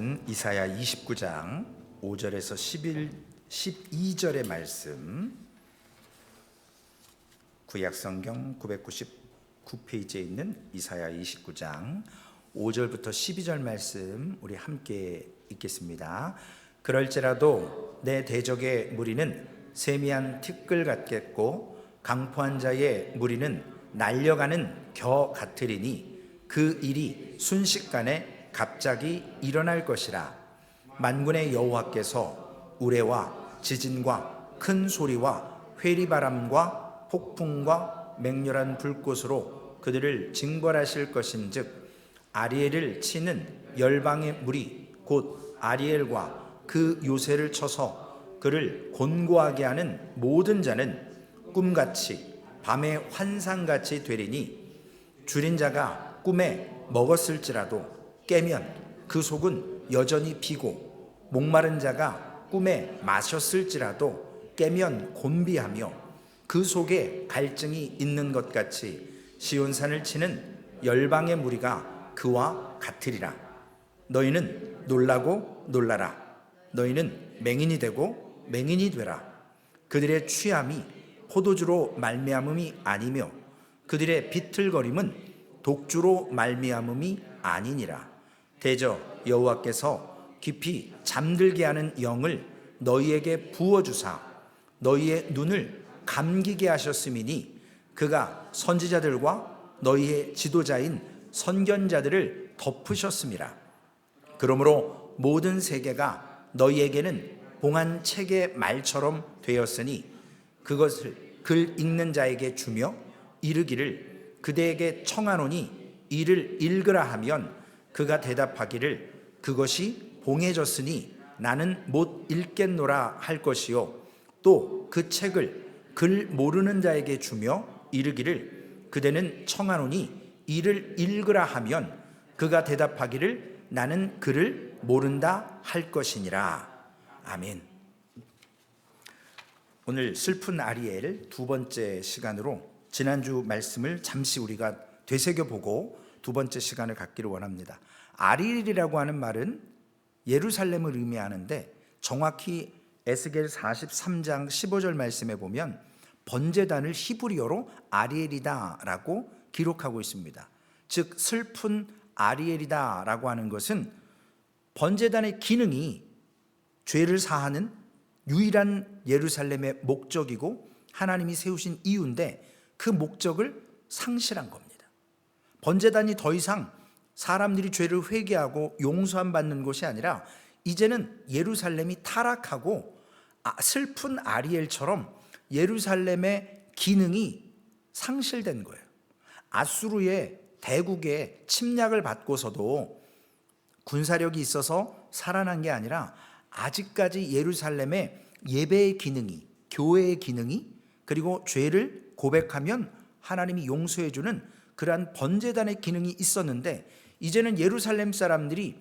말씀은 이사야 29장 5절에서 12절의 말씀, 구약성경 999페이지에 있는 이사야 29장 5절부터 12절 말씀 우리 함께 읽겠습니다. 그럴지라도 내 대적의 무리는 세미한 티끌 같겠고 강포한 자의 무리는 날려가는 겨 같으리니 그 일이 순식간에 갑자기 일어날 것이라. 만군의 여호와께서 우레와 지진과 큰 소리와 회리바람과 폭풍과 맹렬한 불꽃으로 그들을 징벌하실 것인즉 아리엘을 치는 열방의 무리 곧 아리엘과 그 요새를 쳐서 그를 곤고하게 하는 모든 자는 꿈같이 밤의 환상같이 되리니 줄인 자가 꿈에 먹었을지라도 깨면 그 속은 여전히 비고 목마른 자가 꿈에 마셨을지라도 깨면 곤비하며 그 속에 갈증이 있는 것 같이 시온산을 치는 열방의 무리가 그와 같으리라. 너희는 놀라고 놀라라. 너희는 맹인이 되고 맹인이 되라. 그들의 취함이 포도주로 말미암음이 아니며 그들의 비틀거림은 독주로 말미암음이 아니니라. 대저 여호와께서 깊이 잠들게 하는 영을 너희에게 부어주사 너희의 눈을 감기게 하셨음이니 그가 선지자들과 너희의 지도자인 선견자들을 덮으셨음이라. 그러므로 모든 세계가 너희에게는 봉한 책의 말처럼 되었으니 그것을 글 읽는 자에게 주며 이르기를 그대에게 청하노니 이를 읽으라 하면 그가 대답하기를 그것이 봉해졌으니 나는 못 읽겠노라 할 것이요 또 그 책을 글 모르는 자에게 주며 이르기를 그대는 청하노니 이를 읽으라 하면 그가 대답하기를 나는 글을 모른다 할 것이니라. 아멘. 오늘 슬픈 아리엘 두 번째 시간으로 지난주 말씀을 잠시 우리가 되새겨보고 두 번째 시간을 갖기를 원합니다. 아리엘이라고 하는 말은 예루살렘을 의미하는데 정확히 에스겔 43장 15절 말씀에 보면 번제단을 히브리어로 아리엘이다 라고 기록하고 있습니다. 즉 슬픈 아리엘이다 라고 하는 것은 번제단의 기능이 죄를 사하는 유일한 예루살렘의 목적이고 하나님이 세우신 이유인데 그 목적을 상실한 겁니다. 번제단이 더 이상 사람들이 죄를 회개하고 용서함 받는 곳이 아니라 이제는 예루살렘이 타락하고 슬픈 아리엘처럼 예루살렘의 기능이 상실된 거예요. 아수르의 대국의 침략을 받고서도 군사력이 있어서 살아난 게 아니라 아직까지 예루살렘의 예배의 기능이, 교회의 기능이, 그리고 죄를 고백하면 하나님이 용서해 주는 그러한 번제단의 기능이 있었는데 이제는 예루살렘 사람들이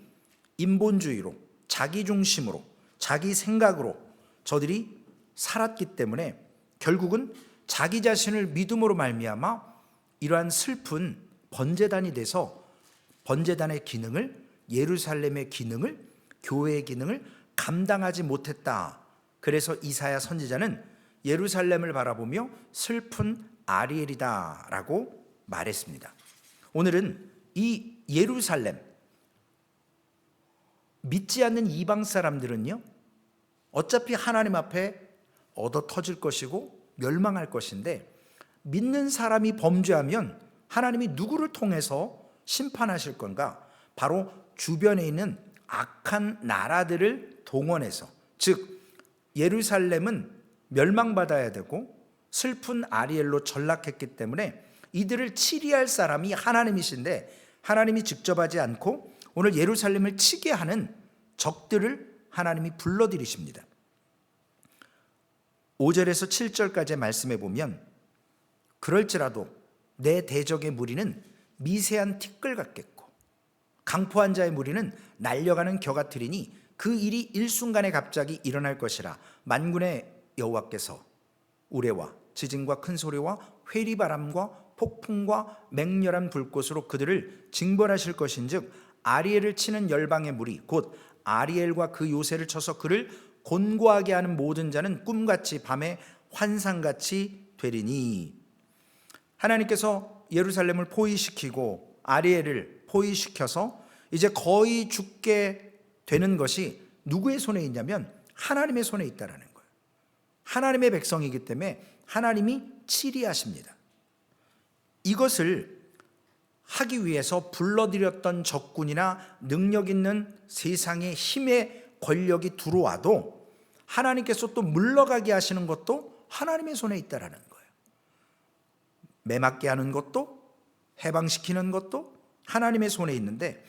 인본주의로, 자기 중심으로, 자기 생각으로 저들이 살았기 때문에 결국은 자기 자신을 믿음으로 말미암아 이러한 슬픈 번제단이 돼서 번제단의 기능을, 예루살렘의 기능을, 교회의 기능을 감당하지 못했다. 그래서 이사야 선지자는 예루살렘을 바라보며 슬픈 아리엘이다 라고 말했습니다. 오늘은 이 예루살렘, 믿지 않는 이방 사람들은요 어차피 하나님 앞에 얻어 터질 것이고 멸망할 것인데 믿는 사람이 범죄하면 하나님이 누구를 통해서 심판하실 건가? 바로 주변에 있는 악한 나라들을 동원해서, 즉 예루살렘은 멸망받아야 되고 슬픈 아리엘로 전락했기 때문에 이들을 치리할 사람이 하나님이신데 하나님이 직접 하지 않고 오늘 예루살렘을 치게 하는 적들을 하나님이 불러들이십니다. 5절에서 7절까지의 말씀에 보면 그럴지라도 내 대적의 무리는 미세한 티끌 같겠고 강포한 자의 무리는 날려가는 겨 같으리니 그 일이 일순간에 갑자기 일어날 것이라. 만군의 여호와께서 우레와 지진과 큰 소리와 회리바람과 폭풍과 맹렬한 불꽃으로 그들을 징벌하실 것인즉 아리엘을 치는 열방의 무리 곧 아리엘과 그 요새를 쳐서 그를 곤고하게 하는 모든 자는 꿈같이 밤에 환상같이 되리니. 하나님께서 예루살렘을 포위시키고 아리엘을 포위시켜서 이제 거의 죽게 되는 것이 누구의 손에 있냐면 하나님의 손에 있다라는 거예요. 하나님의 백성이기 때문에 하나님이 치리하십니다. 이것을 하기 위해서 불러들였던 적군이나 능력 있는 세상의 힘의 권력이 들어와도 하나님께서 또 물러가게 하시는 것도 하나님의 손에 있다라는 거예요. 매맞게 하는 것도 해방시키는 것도 하나님의 손에 있는데,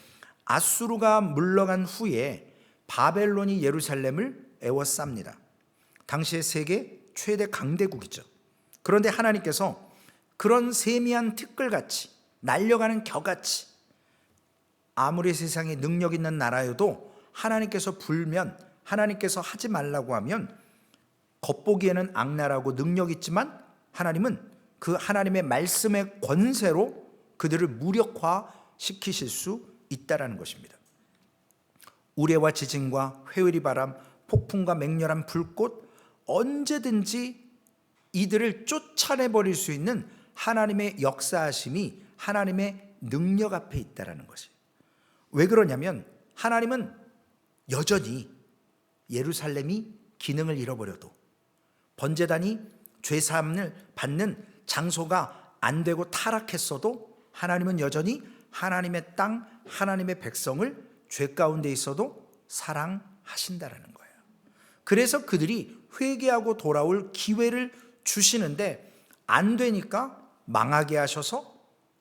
아수르가 물러간 후에 바벨론이 예루살렘을 에워쌉니다. 당시의 세계 최대 강대국이죠. 그런데 하나님께서 그런 세미한 티끌같이 날려가는 겨같이, 아무리 세상에 능력 있는 나라여도 하나님께서 불면, 하나님께서 하지 말라고 하면 겉보기에는 악랄하고 능력 있지만 하나님은 그 하나님의 말씀의 권세로 그들을 무력화시키실 수 있다라는 것입니다. 우레와 지진과 회오리 바람, 폭풍과 맹렬한 불꽃, 언제든지 이들을 쫓아내버릴 수 있는 하나님의 역사하심이 하나님의 능력 앞에 있다라는 것이에요. 왜 그러냐면 하나님은 여전히 예루살렘이 기능을 잃어버려도, 번제단이 죄사함을 받는 장소가 안 되고 타락했어도 하나님은 여전히 하나님의 땅, 하나님의 백성을 죄 가운데 있어도 사랑하신다라는 거예요. 그래서 그들이 회개하고 돌아올 기회를 주시는데 안 되니까 망하게 하셔서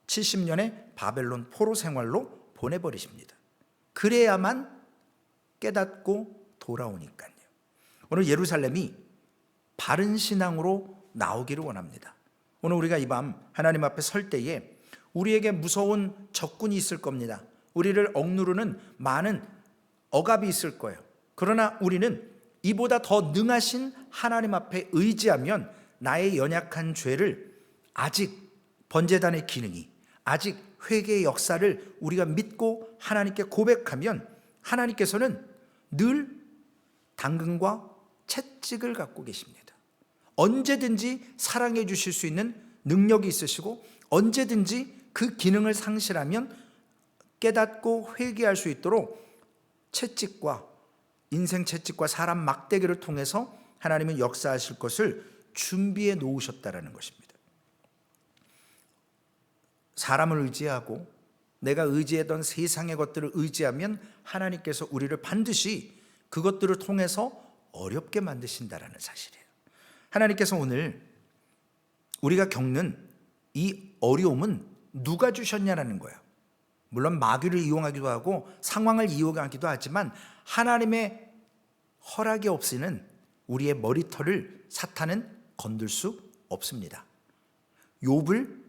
70년의 바벨론 포로 생활로 보내버리십니다. 그래야만 깨닫고 돌아오니까요. 오늘 예루살렘이 바른 신앙으로 나오기를 원합니다. 오늘 우리가 이 밤 하나님 앞에 설 때에 우리에게 무서운 적군이 있을 겁니다. 우리를 억누르는 많은 억압이 있을 거예요. 그러나 우리는 이보다 더 능하신 하나님 앞에 의지하면 나의 연약한 죄를, 아직 번제단의 기능이, 아직 회개의 역사를 우리가 믿고 하나님께 고백하면 하나님께서는 늘 당근과 채찍을 갖고 계십니다. 언제든지 사랑해 주실 수 있는 능력이 있으시고, 언제든지 그 기능을 상실하면 깨닫고 회개할 수 있도록 채찍과, 인생 채찍과 사람 막대기를 통해서 하나님은 역사하실 것을 준비해 놓으셨다라는 것입니다. 사람을 의지하고 내가 의지했던 세상의 것들을 의지하면 하나님께서 우리를 반드시 그것들을 통해서 어렵게 만드신다라는 사실이에요. 하나님께서 오늘 우리가 겪는 이 어려움은 누가 주셨냐라는 거예요. 물론 마귀를 이용하기도 하고 상황을 이용하기도 하지만 하나님의 허락이 없이는 우리의 머리털을 사탄은 건들 수 없습니다. 욥을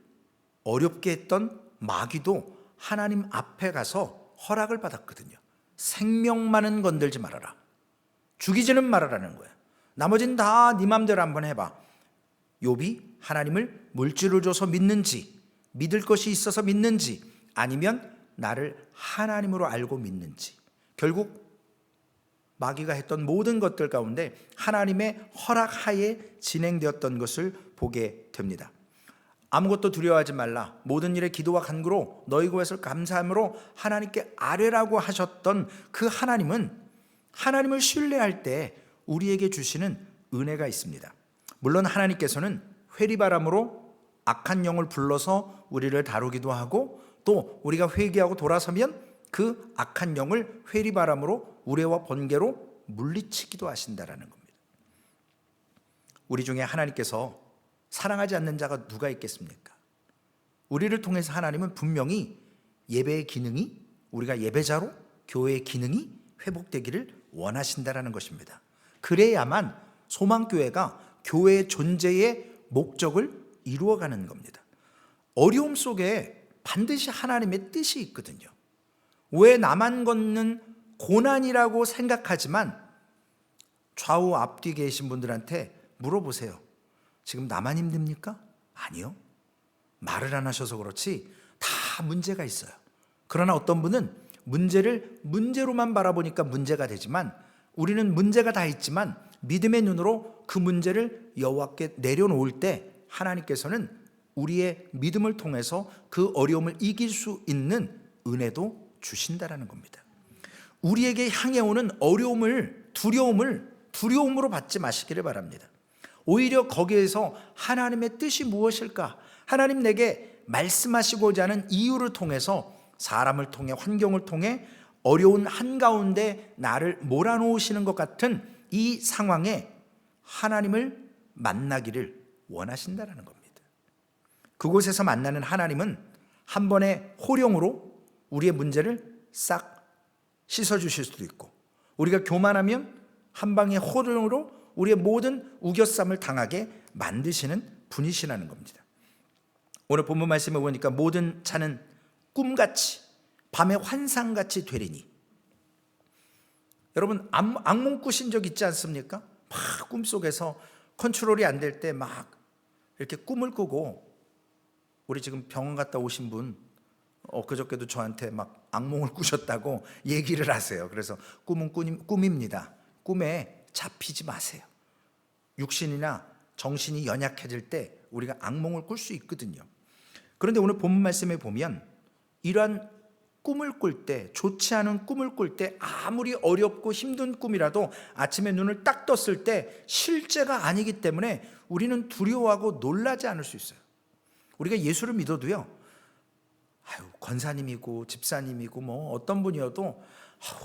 어렵게 했던 마귀도 하나님 앞에 가서 허락을 받았거든요. 생명만은 건들지 말아라, 죽이지는 말아라는 거예요. 나머지는 다 네 맘대로 한번 해봐. 욥이 하나님을 물질을 줘서 믿는지, 믿을 것이 있어서 믿는지, 아니면 나를 하나님으로 알고 믿는지, 결국 마귀가 했던 모든 것들 가운데 하나님의 허락하에 진행되었던 것을 보게 됩니다. 아무것도 두려워하지 말라, 모든 일에 기도와 간구로 너희 구하를 감사함으로 하나님께 아뢰라고 하셨던 그 하나님은, 하나님을 신뢰할 때 우리에게 주시는 은혜가 있습니다. 물론 하나님께서는 회리바람으로 악한 영을 불러서 우리를 다루기도 하고, 또 우리가 회개하고 돌아서면 그 악한 영을 회리바람으로 우레와 번개로 물리치기도 하신다라는 겁니다. 우리 중에 하나님께서 사랑하지 않는 자가 누가 있겠습니까? 우리를 통해서 하나님은 분명히 예배의 기능이, 우리가 예배자로 교회의 기능이 회복되기를 원하신다라는 것입니다. 그래야만 소망교회가 교회의 존재의 목적을 이루어가는 겁니다. 어려움 속에 반드시 하나님의 뜻이 있거든요. 왜 나만 걷는 고난이라고 생각하지만 좌우 앞뒤 계신 분들한테 물어보세요. 지금 나만 힘듭니까? 아니요. 말을 안 하셔서 그렇지 다 문제가 있어요. 그러나 어떤 분은 문제를 문제로만 바라보니까 문제가 되지만, 우리는 문제가 다 있지만 믿음의 눈으로 그 문제를 여호와께 내려놓을 때 하나님께서는 우리의 믿음을 통해서 그 어려움을 이길 수 있는 은혜도 주신다라는 겁니다. 우리에게 향해 오는 어려움을, 두려움으로 받지 마시기를 바랍니다. 오히려 거기에서 하나님의 뜻이 무엇일까? 하나님 내게 말씀하시고자 하는 이유를 통해서, 사람을 통해, 환경을 통해 어려운 한가운데 나를 몰아놓으시는 것 같은 이 상황에 하나님을 만나기를 원하신다라는 겁니다. 그곳에서 만나는 하나님은 한 번의 호령으로 우리의 문제를 싹 씻어주실 수도 있고, 우리가 교만하면 한 방의 호령으로 우리의 모든 우겨쌈을 당하게 만드시는 분이시라는 겁니다. 오늘 본문 말씀에 보니까 모든 자는 꿈같이 밤의 환상같이 되리니. 여러분 악몽 꾸신 적 있지 않습니까? 막 꿈속에서 컨트롤이 안 될 때 막 이렇게 꿈을 꾸고, 우리 지금 병원 갔다 오신 분 그저께도 저한테 막 악몽을 꾸셨다고 얘기를 하세요. 그래서 꿈은 꿈입니다. 꿈에 잡히지 마세요. 육신이나 정신이 연약해질 때 우리가 악몽을 꿀 수 있거든요. 그런데 오늘 본문 말씀에 보면 이러한 꿈을 꿀 때, 좋지 않은 꿈을 꿀 때, 아무리 어렵고 힘든 꿈이라도 아침에 눈을 딱 떴을 때 실제가 아니기 때문에 우리는 두려워하고 놀라지 않을 수 있어요. 우리가 예수를 믿어도요, 권사님이고 집사님이고 뭐 어떤 분이어도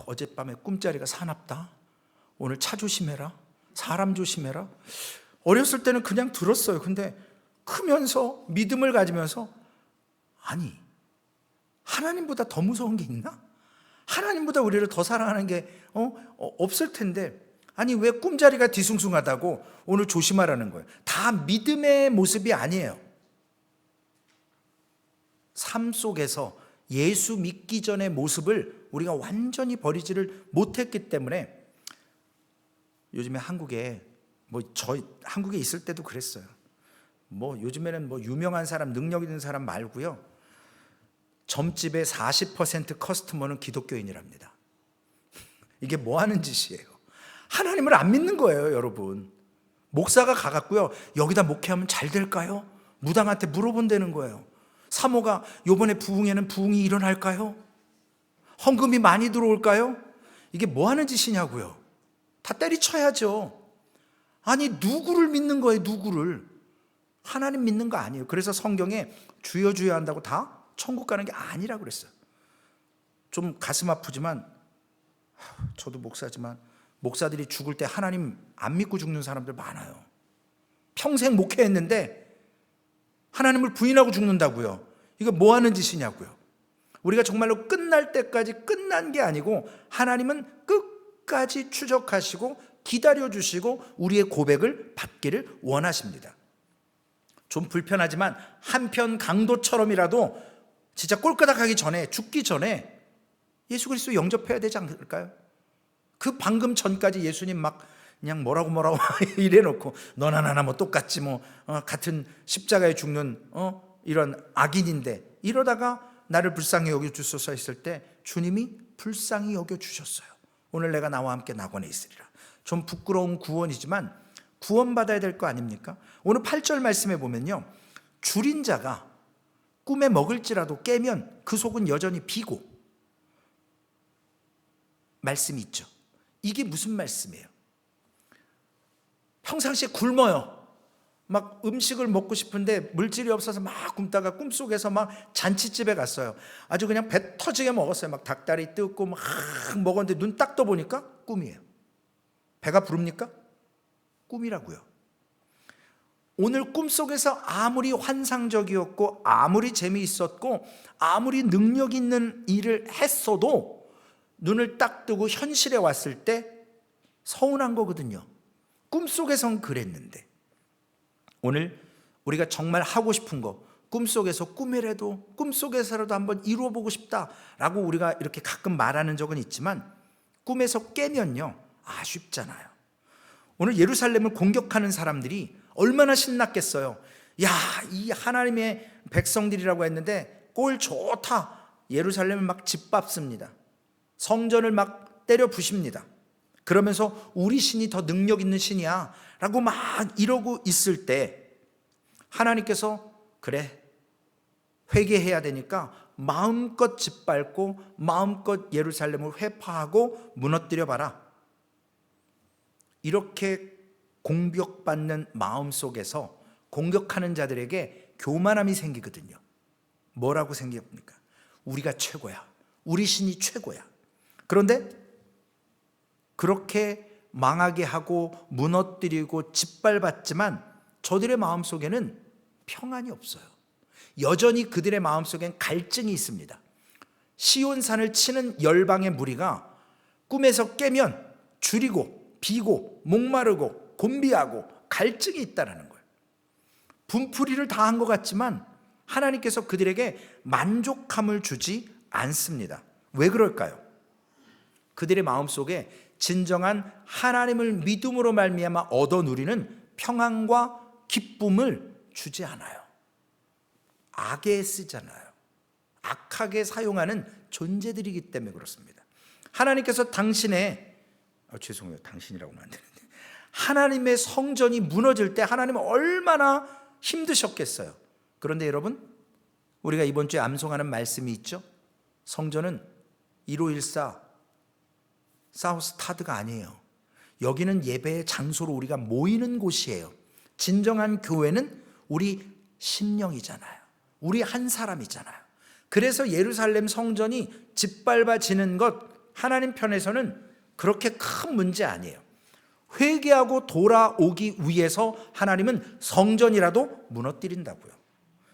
어젯밤에 꿈자리가 사납다, 오늘 차 조심해라, 사람 조심해라. 어렸을 때는 그냥 들었어요. 근데 크면서 믿음을 가지면서, 아니 하나님보다 더 무서운 게 있나? 하나님보다 우리를 더 사랑하는 게 없을 텐데, 아니 왜 꿈자리가 뒤숭숭하다고 오늘 조심하라는 거예요? 다 믿음의 모습이 아니에요. 삶 속에서 예수 믿기 전의 모습을 우리가 완전히 버리지를 못했기 때문에, 요즘에 한국에 한국에 있을 때도 그랬어요. 요즘에는 유명한 사람, 능력 있는 사람 말고요, 점집의 40% 커스터머는 기독교인이랍니다. 이게 뭐 하는 짓이에요? 하나님을 안 믿는 거예요, 여러분. 목사가 가갖고요, 여기다 목회하면 잘 될까요? 무당한테 물어본다는 거예요. 사모가 요번에 부흥에는 부흥이 일어날까요? 헌금이 많이 들어올까요? 이게 뭐 하는 짓이냐고요. 다 때리쳐야죠. 아니 누구를 믿는 거예요, 누구를? 하나님 믿는 거 아니에요. 그래서 성경에 주여 주여 한다고 다 천국 가는 게 아니라고 그랬어요. 좀 가슴 아프지만, 저도 목사지만 목사들이 죽을 때 하나님 안 믿고 죽는 사람들 많아요. 평생 목회했는데 하나님을 부인하고 죽는다고요. 이거 뭐 하는 짓이냐고요. 우리가 정말로 끝날 때까지 끝난 게 아니고, 하나님은 끝까지 추적하시고 기다려주시고 우리의 고백을 받기를 원하십니다. 좀 불편하지만 한편 강도처럼이라도 진짜 꼴까닥하기 전에, 죽기 전에 예수 그리스도 영접해야 되지 않을까요? 그 방금 전까지 예수님 막 그냥 뭐라고 이래놓고 너나 나나 뭐 똑같지 같은 십자가에 죽는 이런 악인인데, 이러다가 나를 불쌍히 여겨주소서 했을 때 주님이 불쌍히 여겨주셨어요. 오늘 내가 나와 함께 낙원에 있으리라. 좀 부끄러운 구원이지만 구원받아야 될 거 아닙니까? 오늘 8절 말씀에 보면요, 줄인 자가 꿈에 먹을지라도 깨면 그 속은 여전히 비고, 말씀이 있죠. 이게 무슨 말씀이에요? 평상시에 굶어요. 막 음식을 먹고 싶은데 물질이 없어서 막 굶다가 꿈속에서 막 잔치집에 갔어요. 아주 그냥 배 터지게 먹었어요. 막 닭다리 뜯고 막 먹었는데 눈 딱 떠보니까 꿈이에요. 배가 부릅니까? 꿈이라고요. 오늘 꿈속에서 아무리 환상적이었고 아무리 재미있었고 아무리 능력 있는 일을 했어도 눈을 딱 뜨고 현실에 왔을 때 서운한 거거든요. 꿈속에선 그랬는데, 오늘 우리가 정말 하고 싶은 거, 꿈속에서 꿈속에서라도 한번 이루어보고 싶다라고 우리가 이렇게 가끔 말하는 적은 있지만, 꿈에서 깨면요 아쉽잖아요. 오늘 예루살렘을 공격하는 사람들이 얼마나 신났겠어요. 야, 이 하나님의 백성들이라고 했는데 꼴 좋다, 예루살렘을 막 짓밟습니다. 성전을 막 때려 부십니다. 그러면서 우리 신이 더 능력 있는 신이야 라고 막 이러고 있을 때 하나님께서 그래, 회개해야 되니까 마음껏 짓밟고 마음껏 예루살렘을 회파하고 무너뜨려 봐라. 이렇게 공격받는 마음 속에서 공격하는 자들에게 교만함이 생기거든요. 뭐라고 생깁니까? 우리가 최고야. 우리 신이 최고야. 그런데 그렇게 망하게 하고 무너뜨리고 짓밟았지만 저들의 마음속에는 평안이 없어요. 여전히 그들의 마음속엔 갈증이 있습니다. 시온산을 치는 열방의 무리가 꿈에서 깨면 줄이고 비고 목마르고 곤비하고 갈증이 있다는 거예요. 분풀이를 다 한 것 같지만 하나님께서 그들에게 만족함을 주지 않습니다. 왜 그럴까요? 그들의 마음속에 진정한 하나님을 믿음으로 말미암아 얻어 누리는 평안과 기쁨을 주지 않아요. 악에 쓰잖아요. 악하게 사용하는 존재들이기 때문에 그렇습니다. 하나님께서 당신의 죄송해요. 당신이라고 하면 안 되는데 하나님의 성전이 무너질 때 하나님은 얼마나 힘드셨겠어요. 그런데 여러분, 우리가 이번 주에 암송하는 말씀이 있죠. 성전은 1514 사우스타드가 아니에요. 여기는 예배의 장소로 우리가 모이는 곳이에요. 진정한 교회는 우리 심령이잖아요. 우리 한 사람이잖아요. 그래서 예루살렘 성전이 짓밟아지는 것 하나님 편에서는 그렇게 큰 문제 아니에요. 회개하고 돌아오기 위해서 하나님은 성전이라도 무너뜨린다고요.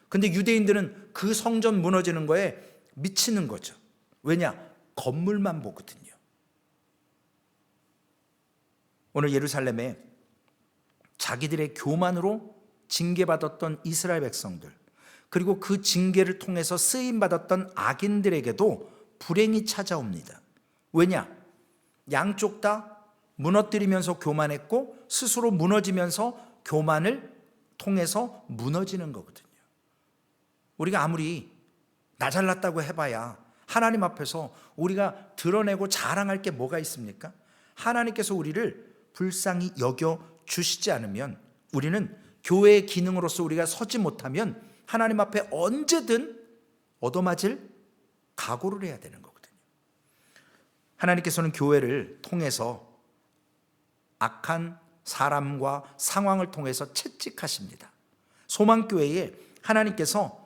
근데 유대인들은 그 성전 무너지는 거에 미치는 거죠. 왜냐? 건물만 보거든요. 오늘 예루살렘에 자기들의 교만으로 징계받았던 이스라엘 백성들, 그리고 그 징계를 통해서 쓰임받았던 악인들에게도 불행이 찾아옵니다. 왜냐? 양쪽 다 무너뜨리면서 교만했고 스스로 무너지면서 교만을 통해서 무너지는 거거든요. 우리가 아무리 나 잘났다고 해봐야 하나님 앞에서 우리가 드러내고 자랑할 게 뭐가 있습니까? 하나님께서 우리를 불쌍히 여겨 주시지 않으면, 우리는 교회의 기능으로서 우리가 서지 못하면 하나님 앞에 언제든 얻어맞을 각오를 해야 되는 거거든요. 하나님께서는 교회를 통해서 악한 사람과 상황을 통해서 채찍하십니다. 소망교회에 하나님께서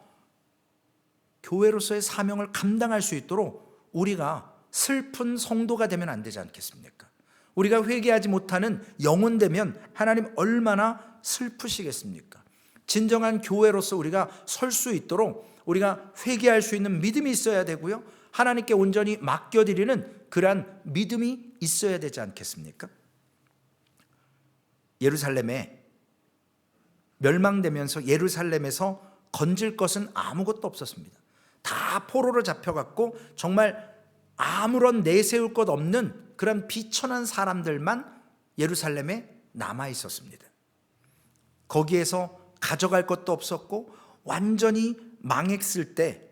교회로서의 사명을 감당할 수 있도록 우리가 슬픈 성도가 되면 안 되지 않겠습니까? 우리가 회개하지 못하는 영혼 되면 하나님 얼마나 슬프시겠습니까? 진정한 교회로서 우리가 설 수 있도록 우리가 회개할 수 있는 믿음이 있어야 되고요, 하나님께 온전히 맡겨드리는 그러한 믿음이 있어야 되지 않겠습니까? 예루살렘에 멸망되면서 예루살렘에서 건질 것은 아무것도 없었습니다. 다 포로로 잡혀갔고 정말 아무런 내세울 것 없는 그런 비천한 사람들만 예루살렘에 남아 있었습니다. 거기에서 가져갈 것도 없었고 완전히 망했을 때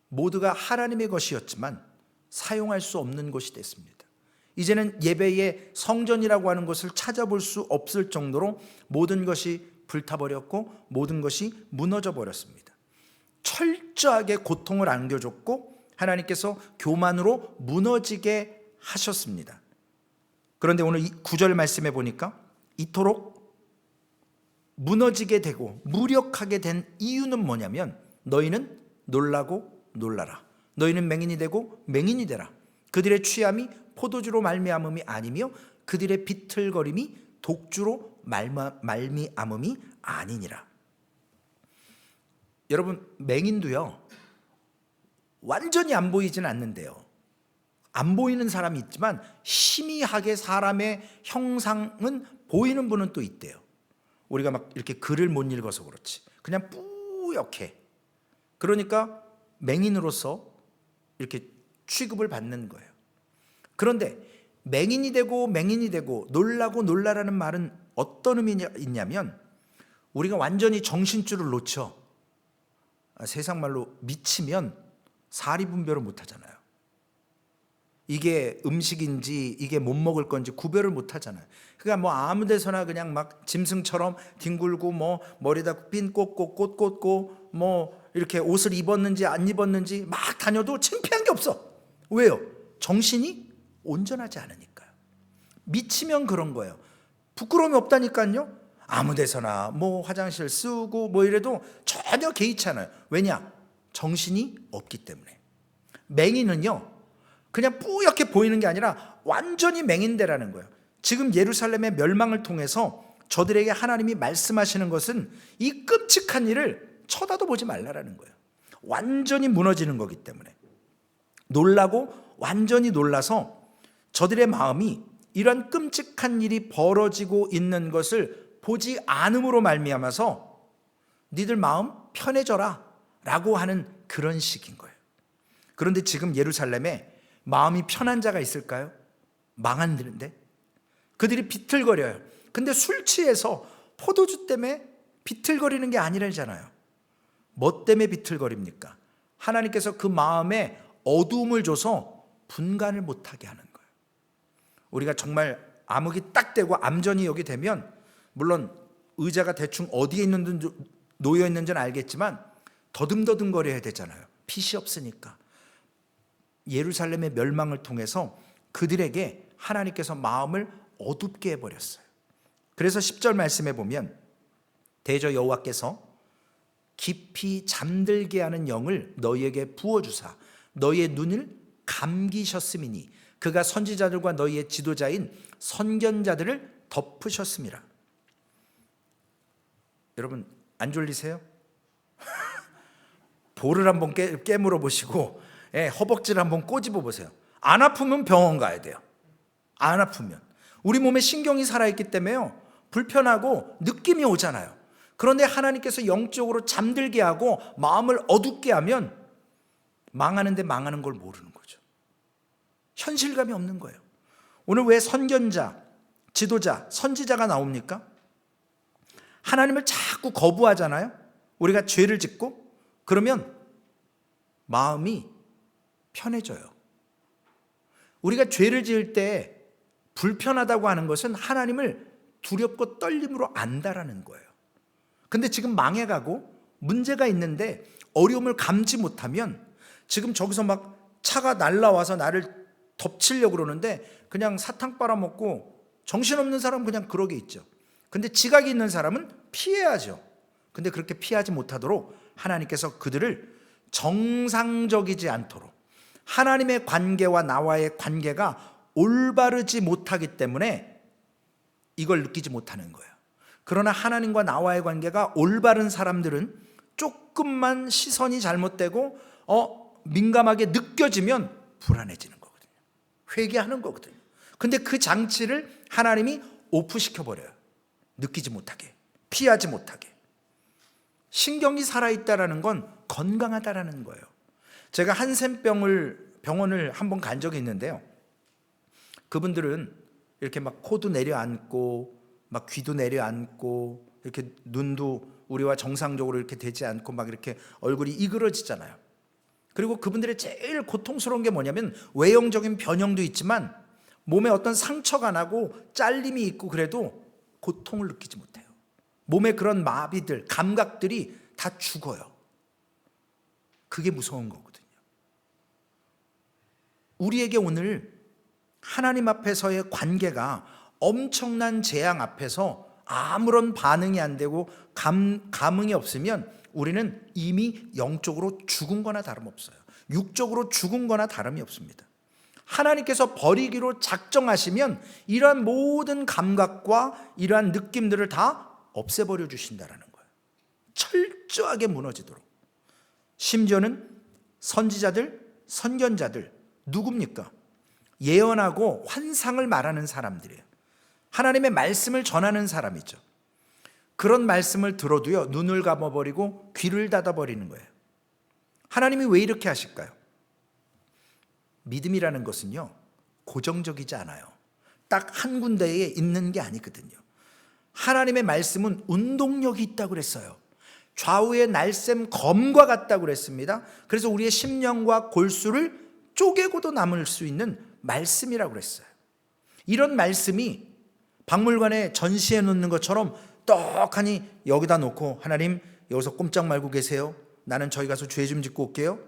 모두가 하나님의 것이었지만 사용할 수 없는 곳이 됐습니다. 이제는 예배의 성전이라고 하는 것을 찾아볼 수 없을 정도로 모든 것이 불타버렸고 모든 것이 무너져 버렸습니다. 철저하게 고통을 안겨줬고 하나님께서 교만으로 무너지게 하셨습니다. 그런데 오늘 9절 말씀에 보니까 이토록 무너지게 되고 무력하게 된 이유는 뭐냐면, 너희는 놀라고 놀라라. 너희는 맹인이 되고 맹인이 되라. 그들의 취함이 포도주로 말미암음이 아니며 그들의 비틀거림이 독주로 말미암음이 아니니라. 여러분, 맹인도요 완전히 안 보이진 않는데요, 안 보이는 사람이 있지만 희미하게 사람의 형상은 보이는 분은 또 있대요. 우리가 막 이렇게 글을 못 읽어서 그렇지 그냥 뿌옇게, 그러니까 맹인으로서 이렇게 취급을 받는 거예요. 그런데 맹인이 되고 놀라고 놀라라는 말은 어떤 의미가 있냐면, 우리가 완전히 정신줄을 놓쳐 세상 말로 미치면 사리분별을 못 하잖아요. 이게 음식인지 이게 못 먹을 건지 구별을 못 하잖아요. 그러니까 뭐 아무 데서나 그냥 막 짐승처럼 뒹굴고 뭐 머리다 핀 꽂고 뭐 이렇게 옷을 입었는지 안 입었는지 막 다녀도 창피한 게 없어. 왜요? 정신이 온전하지 않으니까요. 미치면 그런 거예요. 부끄러움이 없다니까요. 아무 데서나 뭐 화장실 쓰고 뭐 이래도 전혀 개의치 않아요. 왜냐? 정신이 없기 때문에. 맹인은요, 그냥 뿌옇게 보이는 게 아니라 완전히 맹인대라는 거예요. 지금 예루살렘의 멸망을 통해서 저들에게 하나님이 말씀하시는 것은 이 끔찍한 일을 쳐다도 보지 말라라는 거예요. 완전히 무너지는 거기 때문에. 놀라고 완전히 놀라서 저들의 마음이 이런 끔찍한 일이 벌어지고 있는 것을 보지 않음으로 말미암아서 니들 마음 편해져라 라고 하는 그런 식인 거예요. 그런데 지금 예루살렘에 마음이 편한 자가 있을까요? 망한데 그들이 비틀거려요. 근데 술 취해서 포도주 때문에 비틀거리는 게 아니라잖아요. 뭐 때문에 비틀거립니까? 하나님께서 그 마음에 어두움을 줘서 분간을 못하게 하는 거예요. 우리가 정말 암흑이 딱 되고 암전이 여기 되면 물론 의자가 대충 어디에 있는지 놓여 있는지는 알겠지만 더듬더듬 거려야 되잖아요. 빛이 없으니까. 예루살렘의 멸망을 통해서 그들에게 하나님께서 마음을 어둡게 해버렸어요. 그래서 10절 말씀에 보면 대저 여호와께서 깊이 잠들게 하는 영을 너희에게 부어주사 너희의 눈을 감기셨음이니 그가 선지자들과 너희의 지도자인 선견자들을 덮으셨음이라. 여러분 안 졸리세요? 볼을 한번 깨물어 보시고 허벅지를 한번 꼬집어 보세요. 안 아프면 병원 가야 돼요. 안 아프면. 우리 몸에 신경이 살아있기 때문에요, 불편하고 느낌이 오잖아요. 그런데 하나님께서 영적으로 잠들게 하고 마음을 어둡게 하면 망하는데 망하는 걸 모르는 거죠. 현실감이 없는 거예요. 오늘 왜 선견자, 지도자, 선지자가 나옵니까? 하나님을 자꾸 거부하잖아요. 우리가 죄를 짓고 그러면 마음이 편해져요. 우리가 죄를 지을 때 불편하다고 하는 것은 하나님을 두렵고 떨림으로 안다라는 거예요. 근데 지금 망해가고 문제가 있는데 어려움을 감지 못하면 지금 저기서 막 차가 날라와서 나를 덮치려고 그러는데 그냥 사탕 빨아먹고 정신없는 사람은 그냥 그러게 있죠. 근데 지각이 있는 사람은 피해야죠. 근데 그렇게 피하지 못하도록 하나님께서 그들을 정상적이지 않도록, 하나님의 관계와 나와의 관계가 올바르지 못하기 때문에 이걸 느끼지 못하는 거예요. 그러나 하나님과 나와의 관계가 올바른 사람들은 조금만 시선이 잘못되고 민감하게 느껴지면 불안해지는 거거든요. 회개하는 거거든요. 근데 그 장치를 하나님이 오프시켜버려요. 느끼지 못하게, 피하지 못하게. 신경이 살아있다는 건 건강하다라는 거예요. 제가 한센병원을 한번 간 적이 있는데요, 그분들은 이렇게 막 코도 내려앉고 막 귀도 내려앉고 이렇게 눈도 우리와 정상적으로 이렇게 되지 않고 막 이렇게 얼굴이 이그러지잖아요. 그리고 그분들의 제일 고통스러운 게 뭐냐면 외형적인 변형도 있지만 몸에 어떤 상처가 나고 잘림이 있고 그래도 고통을 느끼지 못해요. 몸에 그런 마비들, 감각들이 다 죽어요. 그게 무서운 거거든요. 우리에게 오늘 하나님 앞에서의 관계가 엄청난 재앙 앞에서 아무런 반응이 안 되고 감흥이 없으면 우리는 이미 영적으로 죽은 거나 다름없어요. 육적으로 죽은 거나 다름이 없습니다. 하나님께서 버리기로 작정하시면 이러한 모든 감각과 이러한 느낌들을 다 없애버려 주신다라는 거예요. 철저하게 무너지도록. 심지어는 선지자들, 선견자들 누굽니까? 예언하고 환상을 말하는 사람들이에요. 하나님의 말씀을 전하는 사람이죠. 그런 말씀을 들어도요, 눈을 감아버리고 귀를 닫아버리는 거예요. 하나님이 왜 이렇게 하실까요? 믿음이라는 것은요, 고정적이지 않아요. 딱 한 군데에 있는 게 아니거든요. 하나님의 말씀은 운동력이 있다고 그랬어요. 좌우의 날쌘 검과 같다고 그랬습니다. 그래서 우리의 심령과 골수를 쪼개고도 남을 수 있는 말씀이라고 그랬어요. 이런 말씀이 박물관에 전시해 놓는 것처럼 떡하니 여기다 놓고 하나님 여기서 꼼짝 말고 계세요. 나는 저희 가서 죄 좀 짓고 올게요.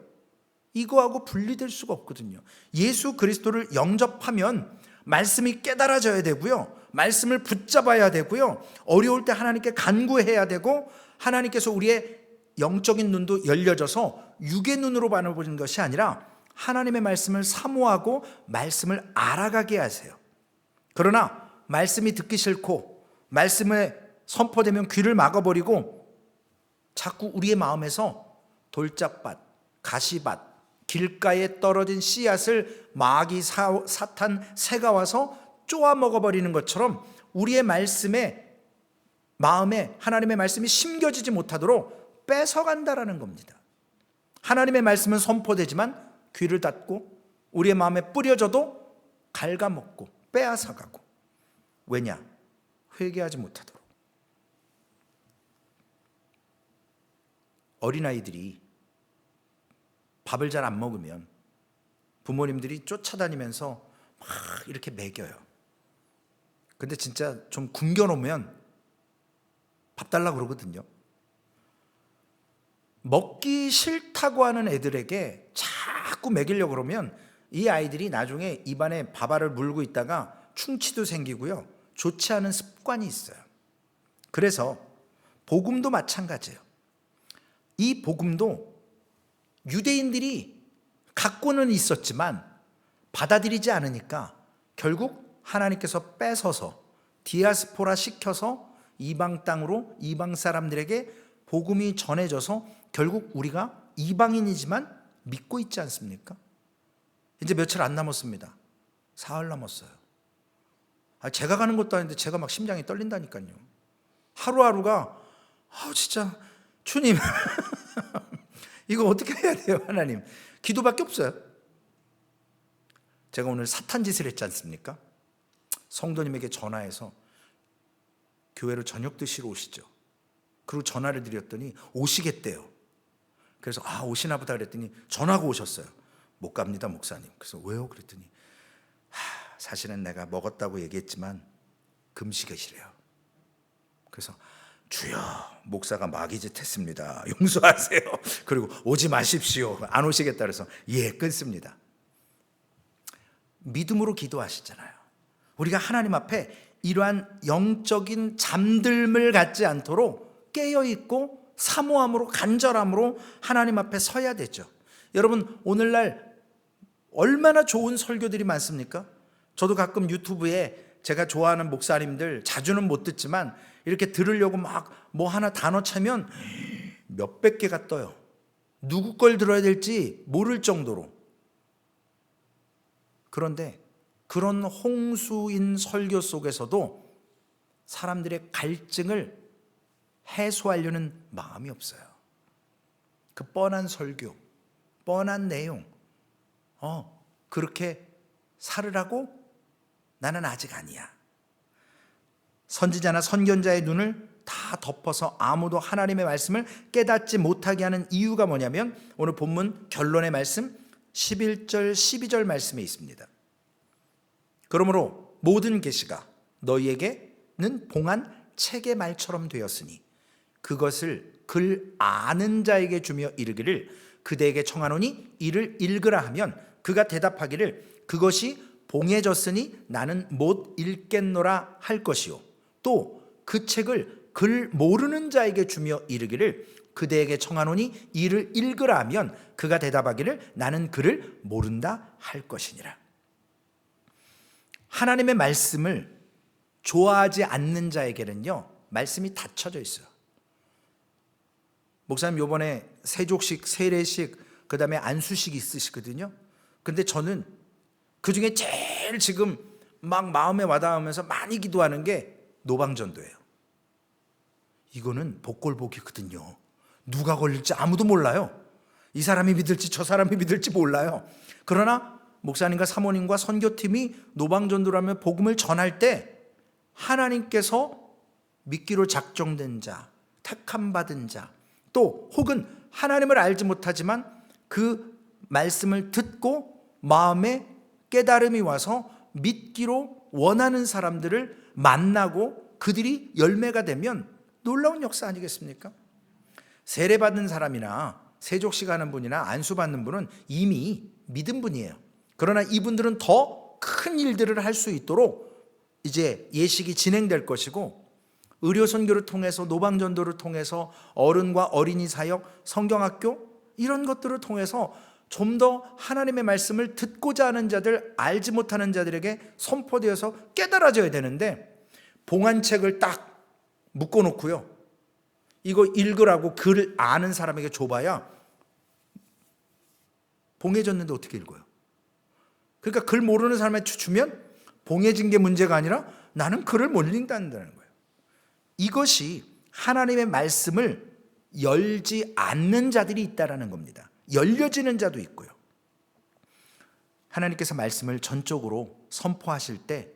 이거하고 분리될 수가 없거든요. 예수 그리스도를 영접하면 말씀이 깨달아져야 되고요. 말씀을 붙잡아야 되고요. 어려울 때 하나님께 간구해야 되고 하나님께서 우리의 영적인 눈도 열려져서 육의 눈으로 바라보는 것이 아니라 하나님의 말씀을 사모하고 말씀을 알아가게 하세요. 그러나 말씀이 듣기 싫고 말씀에 선포되면 귀를 막아버리고 자꾸 우리의 마음에서 돌짝밭, 가시밭, 길가에 떨어진 씨앗을 마귀, 사탄, 새가 와서 쪼아 먹어버리는 것처럼 우리의 마음에 하나님의 말씀이 심겨지지 못하도록 뺏어간다라는 겁니다. 하나님의 말씀은 선포되지만 귀를 닫고 우리의 마음에 뿌려져도 갉아먹고 빼앗아가고. 왜냐? 회개하지 못하도록. 어린아이들이 밥을 잘 안 먹으면 부모님들이 쫓아다니면서 막 이렇게 먹여요. 근데 진짜 좀 굶겨놓으면 밥 달라고 그러거든요. 먹기 싫다고 하는 애들에게 자꾸 먹이려고 그러면 이 아이들이 나중에 입안에 밥알을 물고 있다가 충치도 생기고요. 좋지 않은 습관이 있어요. 그래서 복음도 마찬가지예요. 이 복음도 유대인들이 갖고는 있었지만 받아들이지 않으니까 결국 하나님께서 뺏어서 디아스포라 시켜서 이방 땅으로 이방 사람들에게 복음이 전해져서 결국 우리가 이방인이지만 믿고 있지 않습니까? 이제 며칠 안 남았습니다. 사흘 남았어요. 제가 가는 것도 아닌데 제가 막 심장이 떨린다니까요. 하루하루가 진짜 주님 이거 어떻게 해야 돼요? 하나님, 기도밖에 없어요. 제가 오늘 사탄 짓을 했지 않습니까? 성도님에게 전화해서 교회로 저녁 드시러 오시죠. 그리고 전화를 드렸더니 오시겠대요. 그래서 오시나 보다 그랬더니 전화가 오셨어요. 못 갑니다, 목사님. 그래서 왜요? 그랬더니 사실은 내가 먹었다고 얘기했지만 금식이시래요. 그래서 주여, 목사가 마귀짓 했습니다. 용서하세요. 그리고 오지 마십시오. 안 오시겠다 그래서 끊습니다. 믿음으로 기도하시잖아요. 우리가 하나님 앞에 이러한 영적인 잠들음을 갖지 않도록 깨어있고 사모함으로 간절함으로 하나님 앞에 서야 되죠. 여러분, 오늘날 얼마나 좋은 설교들이 많습니까? 저도 가끔 유튜브에 제가 좋아하는 목사님들 자주는 못 듣지만 이렇게 들으려고 막 뭐 하나 단어 차면 몇백 개가 떠요. 누구 걸 들어야 될지 모를 정도로. 그런데 그런 홍수인 설교 속에서도 사람들의 갈증을 해소하려는 마음이 없어요. 그 뻔한 설교, 뻔한 내용, 그렇게 살으라고? 나는 아직 아니야. 선지자나 선견자의 눈을 다 덮어서 아무도 하나님의 말씀을 깨닫지 못하게 하는 이유가 뭐냐면 오늘 본문 결론의 말씀 11절 12절 말씀에 있습니다. 그러므로 모든 계시가 너희에게는 봉한 책의 말처럼 되었으니 그것을 글 아는 자에게 주며 이르기를 그대에게 청하노니 이를 읽으라 하면 그가 대답하기를 그것이 봉해졌으니 나는 못 읽겠노라 할 것이요 또 그 책을 글 모르는 자에게 주며 이르기를 그대에게 청하노니 이를 읽으라 하면 그가 대답하기를 나는 그를 모른다 할 것이니라. 하나님의 말씀을 좋아하지 않는 자에게는요 말씀이 닫혀져 있어요. 목사님 요번에 세족식, 세례식, 그 다음에 안수식 있으시거든요. 근데 저는 그 중에 제일 지금 막 마음에 와닿으면서 많이 기도하는 게 노방전도예요. 이거는 복골복이거든요. 누가 걸릴지 아무도 몰라요. 이 사람이 믿을지 저 사람이 믿을지 몰라요. 그러나 목사님과 사모님과 선교팀이 노방전도라며 복음을 전할 때 하나님께서 믿기로 작정된 자, 택함 받은 자, 또 혹은 하나님을 알지 못하지만 그 말씀을 듣고 마음에 깨달음이 와서 믿기로 원하는 사람들을 만나고 그들이 열매가 되면 놀라운 역사 아니겠습니까? 세례받는 사람이나 세족식 하는 분이나 안수 받는 분은 이미 믿은 분이에요. 그러나 이분들은 더 큰 일들을 할 수 있도록 이제 예식이 진행될 것이고, 의료 선교를 통해서, 노방전도를 통해서, 어른과 어린이 사역, 성경학교 이런 것들을 통해서 좀 더 하나님의 말씀을 듣고자 하는 자들, 알지 못하는 자들에게 선포되어서 깨달아져야 되는데, 봉안책을 딱 묶어놓고요, 이거 읽으라고 글 아는 사람에게 줘봐야 봉해졌는데 어떻게 읽어요? 그러니까 글 모르는 사람한테 주면 봉해진 게 문제가 아니라 나는 글을 못 읽는다는 거예요. 이것이 하나님의 말씀을 열지 않는 자들이 있다는 겁니다. 열려지는 자도 있고요. 하나님께서 말씀을 전적으로 선포하실 때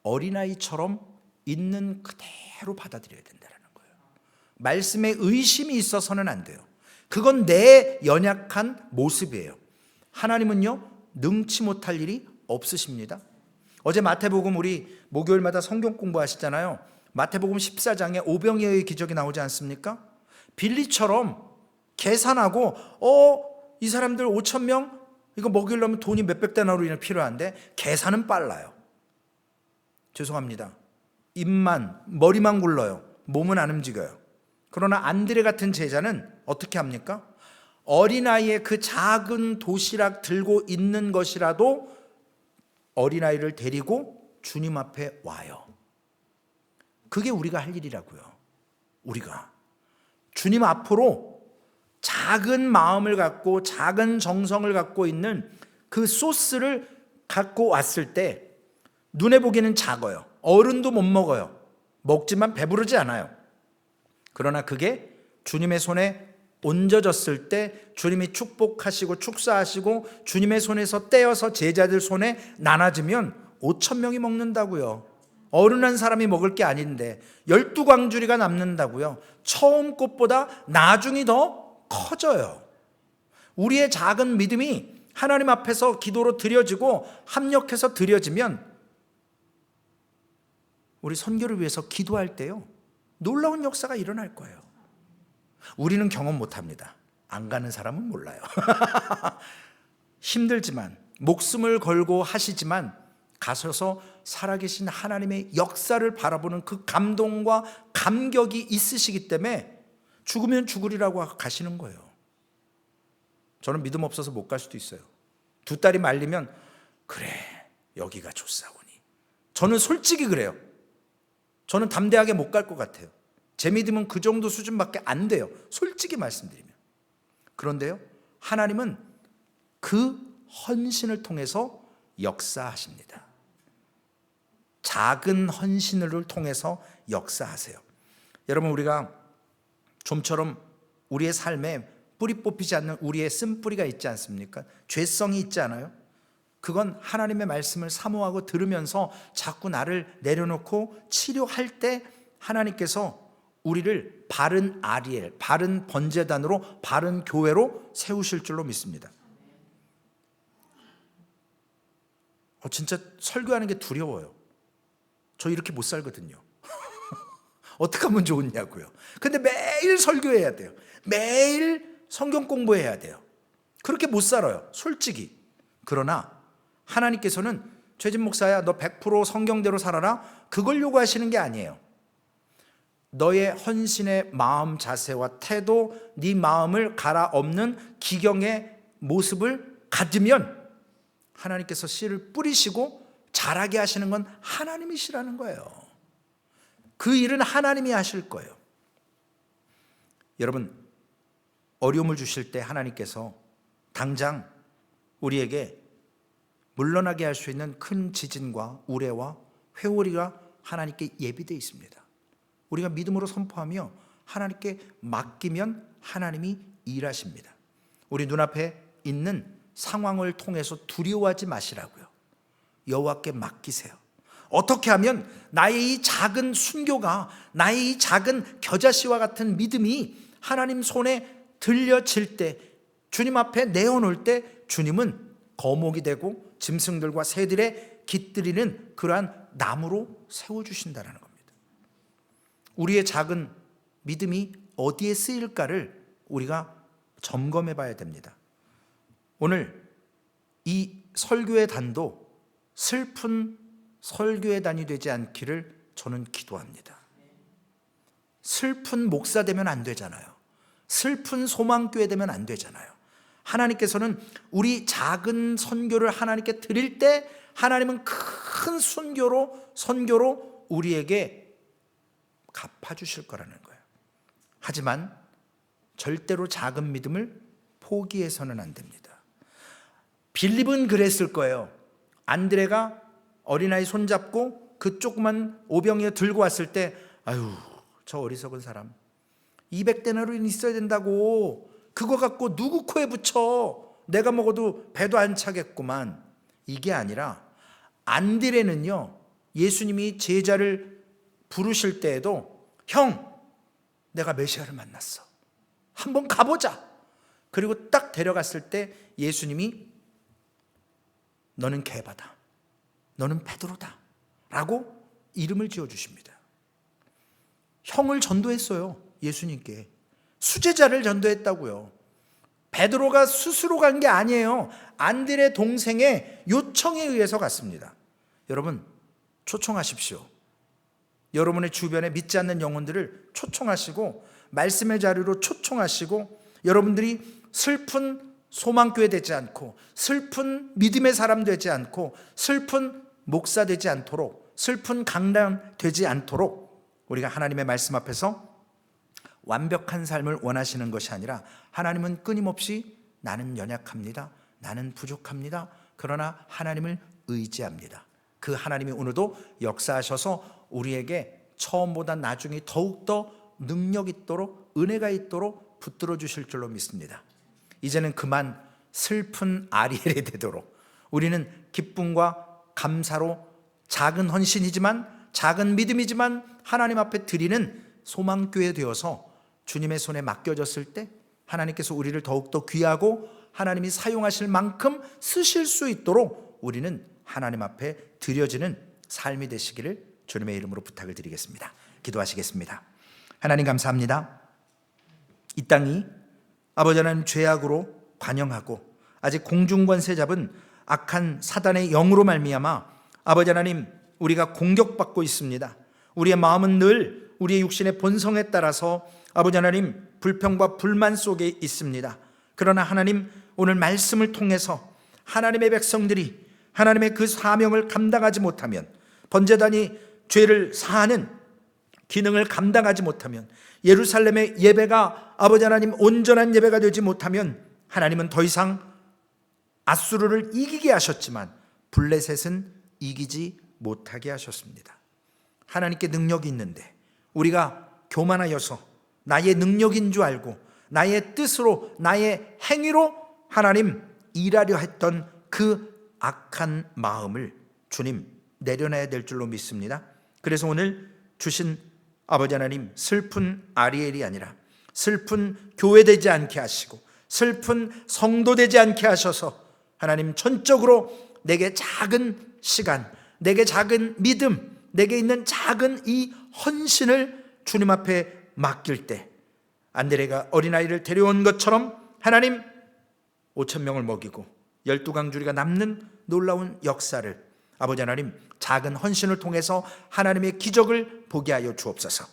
어린아이처럼 있는 그대로 받아들여야 된다는 거예요. 말씀에 의심이 있어서는 안 돼요. 그건 내 연약한 모습이에요. 하나님은요, 능치 못할 일이 없으십니다. 어제 마태복음, 우리 목요일마다 성경 공부하시잖아요. 마태복음 14장에 오병이어의 기적이 나오지 않습니까? 빌리처럼 계산하고 이 사람들 5,000명 이거 먹이려면 돈이 몇백 데나리온이 필요한데 계산은 빨라요. 죄송합니다. 입만, 머리만 굴러요. 몸은 안 움직여요. 그러나 안드레 같은 제자는 어떻게 합니까? 어린아이의 그 작은 도시락 들고 있는 것이라도 어린아이를 데리고 주님 앞에 와요. 그게 우리가 할 일이라고요. 우리가 주님 앞으로 작은 마음을 갖고 작은 정성을 갖고 있는 그 소스를 갖고 왔을 때 눈에 보기에는 작아요. 어른도 못 먹어요. 먹지만 배부르지 않아요. 그러나 그게 주님의 손에 얹어졌을 때 주님이 축복하시고 축사하시고 주님의 손에서 떼어서 제자들 손에 나눠지면 5,000명이 먹는다고요. 어른한 사람이 먹을 게 아닌데 12광주리가 남는다고요. 처음 꽃보다 나중이 더 커져요. 우리의 작은 믿음이 하나님 앞에서 기도로 드려지고 합력해서 드려지면 우리 선교를 위해서 기도할 때요, 놀라운 역사가 일어날 거예요. 우리는 경험 못합니다. 안 가는 사람은 몰라요. 힘들지만 목숨을 걸고 하시지만 가셔서 살아계신 하나님의 역사를 바라보는 그 감동과 감격이 있으시기 때문에 죽으면 죽으리라고 가시는 거예요. 저는 믿음 없어서 못 갈 수도 있어요. 두 딸이 말리면 그래 여기가 좋사오니, 저는 솔직히 그래요. 저는 담대하게 못 갈 것 같아요. 제 믿음은 그 정도 수준밖에 안 돼요. 솔직히 말씀드리면. 그런데요, 하나님은 그 헌신을 통해서 역사하십니다. 작은 헌신을 통해서 역사하세요. 여러분, 우리가 좀처럼 우리의 삶에 뿌리 뽑히지 않는 우리의 쓴뿌리가 있지 않습니까? 죄성이 있지 않아요? 그건 하나님의 말씀을 사모하고 들으면서 자꾸 나를 내려놓고 치료할 때 하나님께서 우리를 바른 아리엘, 바른 번제단으로, 바른 교회로 세우실 줄로 믿습니다. 진짜 설교하는 게 두려워요. 저 이렇게 못 살거든요. 어떻게 하면 좋으냐고요. 근데 매일 설교해야 돼요. 매일 성경 공부해야 돼요. 그렇게 못 살아요, 솔직히. 그러나 하나님께서는 최진 목사야 너 100% 성경대로 살아라, 그걸 요구하시는 게 아니에요. 너의 헌신의 마음, 자세와 태도, 네 마음을 갈아엎는 기경의 모습을 가지면 하나님께서 씨를 뿌리시고 자라게 하시는 건 하나님이시라는 거예요. 그 일은 하나님이 하실 거예요. 여러분, 어려움을 주실 때 하나님께서 당장 우리에게 물러나게 할 수 있는 큰 지진과 우레와 회오리가 하나님께 예비되어 있습니다. 우리가 믿음으로 선포하며 하나님께 맡기면 하나님이 일하십니다. 우리 눈앞에 있는 상황을 통해서 두려워하지 마시라고요. 여호와께 맡기세요. 어떻게 하면 나의 이 작은 순교가, 나의 이 작은 겨자씨와 같은 믿음이 하나님 손에 들려질 때, 주님 앞에 내어놓을 때 주님은 거목이 되고 짐승들과 새들의 깃들이는 그러한 나무로 세워주신다는 겁니다. 우리의 작은 믿음이 어디에 쓰일까를 우리가 점검해 봐야 됩니다. 오늘 이 설교의 단도 슬픈 설교의 단이 되지 않기를 저는 기도합니다. 슬픈 목사 되면 안 되잖아요. 슬픈 소망교회 되면 안 되잖아요. 하나님께서는 우리 작은 선교를 하나님께 드릴 때 하나님은 큰 선교로 우리에게 갚아주실 거라는 거예요. 하지만 절대로 작은 믿음을 포기해서는 안 됩니다. 빌립은 그랬을 거예요. 안드레가 어린아이 손잡고 그 조그만 오병이어 들고 왔을 때 아유 저 어리석은 사람 200데나리온 있어야 된다고 그거 갖고 누구 코에 붙여 내가 먹어도 배도 안 차겠구만. 이게 아니라 안드레는요 예수님이 제자를 부르실 때에도 형 내가 메시아를 만났어 한번 가보자. 그리고 딱 데려갔을 때 예수님이 너는 게바다 너는 베드로다 라고 이름을 지어주십니다. 형을 전도했어요. 예수님께 수제자를 전도했다고요. 베드로가 스스로 간 게 아니에요. 안드레 동생의 요청에 의해서 갔습니다. 여러분 초청하십시오. 여러분의 주변에 믿지 않는 영혼들을 초청하시고 말씀의 자리로 초청하시고 여러분들이 슬픈 소망교회 되지 않고 슬픈 믿음의 사람 되지 않고 슬픈 목사 되지 않도록 슬픈 강단 되지 않도록 우리가 하나님의 말씀 앞에서 완벽한 삶을 원하시는 것이 아니라 하나님은 끊임없이 나는 연약합니다. 나는 부족합니다. 그러나 하나님을 의지합니다. 그 하나님이 오늘도 역사하셔서 우리에게 처음보다 나중에 더욱더 능력 있도록 은혜가 있도록 붙들어 주실 줄로 믿습니다. 이제는 그만 슬픈 아리엘이 되도록 우리는 기쁨과 감사로 작은 헌신이지만 작은 믿음이지만 하나님 앞에 드리는 소망교회 되어서 주님의 손에 맡겨졌을 때 하나님께서 우리를 더욱더 귀하고 하나님이 사용하실 만큼 쓰실 수 있도록 우리는 하나님 앞에 드려지는 삶이 되시기를 주님의 이름으로 부탁을 드리겠습니다. 기도하시겠습니다. 하나님 감사합니다. 이 땅이 아버지 하나님 죄악으로 관영하고 아직 공중권세 잡은 악한 사단의 영으로 말미암아 아버지 하나님 우리가 공격받고 있습니다. 우리의 마음은 늘 우리의 육신의 본성에 따라서 아버지 하나님 불평과 불만 속에 있습니다. 그러나 하나님 오늘 말씀을 통해서 하나님의 백성들이 하나님의 그 사명을 감당하지 못하면 번제단이 죄를 사하는 기능을 감당하지 못하면 예루살렘의 예배가 아버지 하나님 온전한 예배가 되지 못하면 하나님은 더 이상 아수르를 이기게 하셨지만 블레셋은 이기지 못하게 하셨습니다. 하나님께 능력이 있는데 우리가 교만하여서 나의 능력인 줄 알고 나의 뜻으로 나의 행위로 하나님 일하려 했던 그 악한 마음을 주님 내려놔야 될 줄로 믿습니다. 그래서 오늘 주신 아버지 하나님 슬픈 아리엘이 아니라 슬픈 교회 되지 않게 하시고 슬픈 성도 되지 않게 하셔서 하나님 전적으로 내게 작은 시간, 내게 작은 믿음, 내게 있는 작은 이 헌신을 주님 앞에 맡길 때 안드레가 어린아이를 데려온 것처럼 하나님 5,000명을 먹이고 12강주리가 남는 놀라운 역사를 아버지 하나님 작은 헌신을 통해서 하나님의 기적을 보게 하여 주옵소서.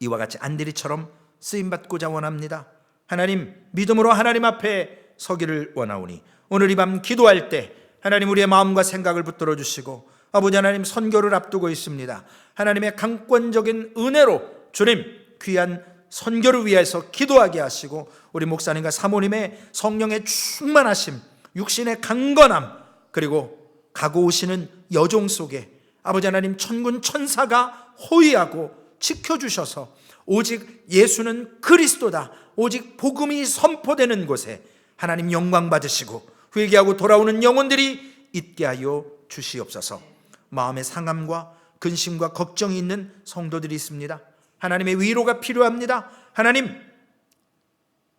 이와 같이 안드레처럼 쓰임받고자 원합니다. 하나님 믿음으로 하나님 앞에 서기를 원하오니 오늘 이 밤 기도할 때 하나님 우리의 마음과 생각을 붙들어 주시고 아버지 하나님 선교를 앞두고 있습니다. 하나님의 강권적인 은혜로 주님 귀한 선교를 위해서 기도하게 하시고 우리 목사님과 사모님의 성령의 충만하심, 육신의 강건함, 그리고 가고 오시는 여종 속에 아버지 하나님 천군 천사가 호위하고 지켜주셔서 오직 예수는 그리스도다, 오직 복음이 선포되는 곳에 하나님 영광 받으시고 회개하고 돌아오는 영혼들이 있게 하여 주시옵소서. 마음의 상함과 근심과 걱정이 있는 성도들이 있습니다. 하나님의 위로가 필요합니다. 하나님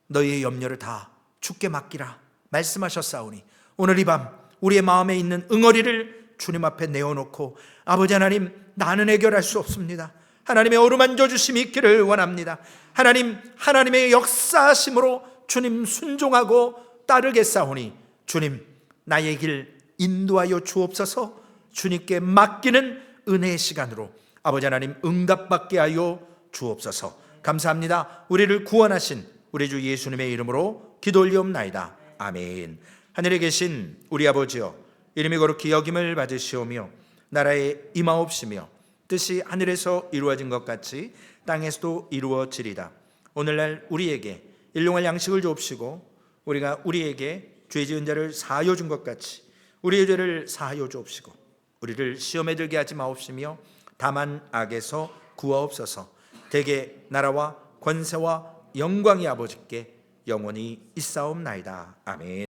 너희의 염려를 다 주께 맡기라 말씀하셨사오니 오늘 이 밤 우리의 마음에 있는 응어리를 주님 앞에 내어놓고 아버지 하나님, 나는 해결할 수 없습니다. 하나님의 어루만져 주심이 있기를 원합니다. 하나님, 하나님의 역사하심으로 주님 순종하고 따르겠사오니 주님, 나의 길 인도하여 주옵소서. 주님께 맡기는 은혜의 시간으로 아버지 하나님 응답받게 하여 주옵소서. 감사합니다. 우리를 구원하신 우리 주 예수님의 이름으로 기도 올리옵나이다. 아멘. 하늘에 계신 우리 아버지여, 이름이 거룩히 여김을 받으시오며 나라에 임하옵시며 뜻이 하늘에서 이루어진 것 같이 땅에서도 이루어지리다. 오늘날 우리에게 일용할 양식을 주옵시고 우리가 우리에게 죄 지은 자를 사하여 준 것 같이 우리의 죄를 사하여 주옵시고 우리를 시험에 들게 하지 마옵시며 다만 악에서 구하옵소서. 대개 나라와 권세와 영광이 아버지께 영원히 있사옵나이다. 아멘.